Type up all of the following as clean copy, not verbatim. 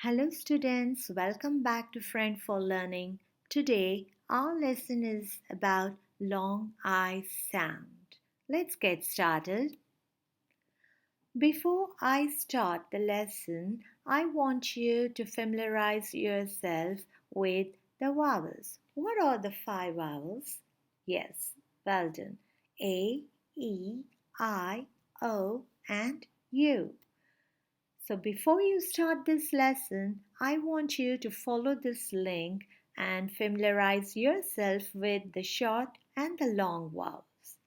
Hello, students. Welcome back to Friend for Learning. Today, our lesson is about long I sound. Let's get started. Before I start the lesson, I want you to familiarize yourself with the vowels. What are the five vowels? Yes, well done. A, E, I, O, and U. So before you start this lesson, I want you to follow this link and familiarize yourself with the short and the long vowels.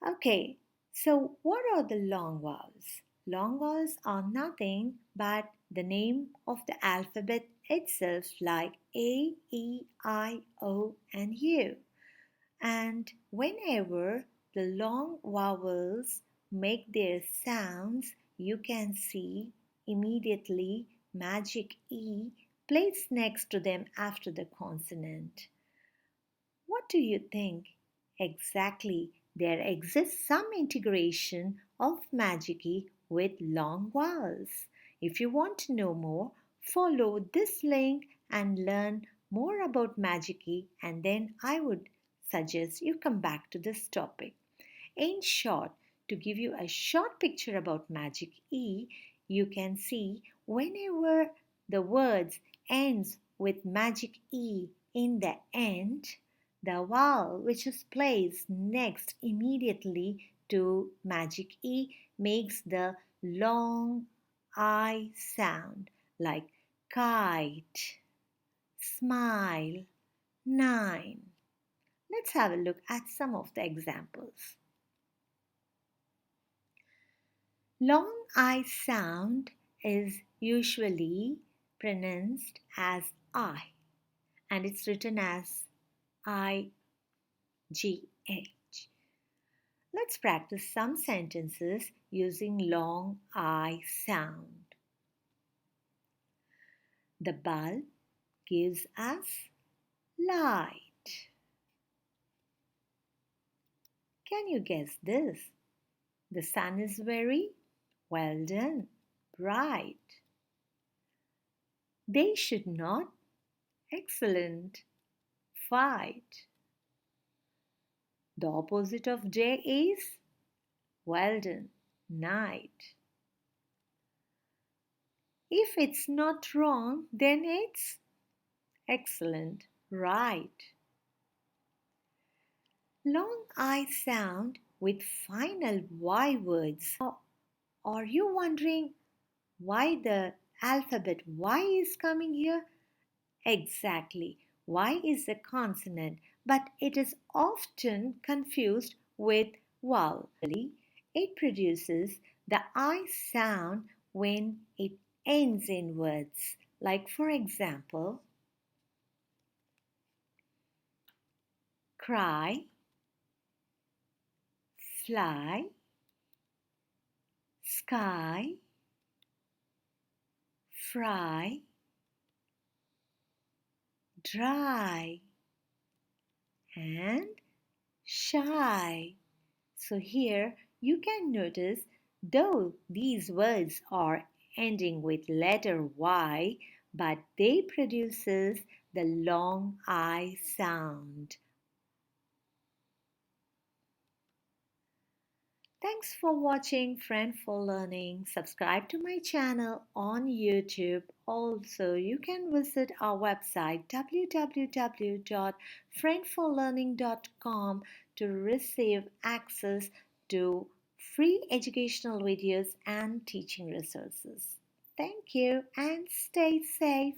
Okay, so what are the long vowels? Long vowels are nothing but the name of the alphabet itself, like A, E, I, O, and U. And whenever the long vowels make their sounds, you can see immediately magic E placed next to them after the consonant. What do you think? Exactly, there exists some integration of magic E with long vowels. If you want to know more, follow this link and learn more about magic E, and then I would suggest you come back to this topic. In short, to give you a short picture about magic E, you can see whenever the words ends with magic E in the end, the vowel which is placed next immediately to magic E makes the long I sound, like kite, smile, nine. Let's have a look at some of the examples. Long I sound is usually pronounced as I, and it's written as IGH. Let's practice some sentences using long I sound. The bulb gives us light. Can you guess this? The sun is very well done, bright. They should not, excellent, fight. The opposite of day is well done, night. If it's not wrong, then it's excellent, right. Long I sound with final Y words. Are you wondering why the alphabet Y is coming here? Exactly. Y is a consonant, but it is often confused with vowel. It produces the I sound when it ends in words. Like, for example, cry, fly, sky, fry, dry, and shy. So here you can notice, though these words are ending with letter Y, but they produces the long I sound. Thanks for watching Friend for Learning. Subscribe to my channel on YouTube. Also, you can visit our website www.friendforlearning.com to receive access to free educational videos and teaching resources. Thank you and stay safe.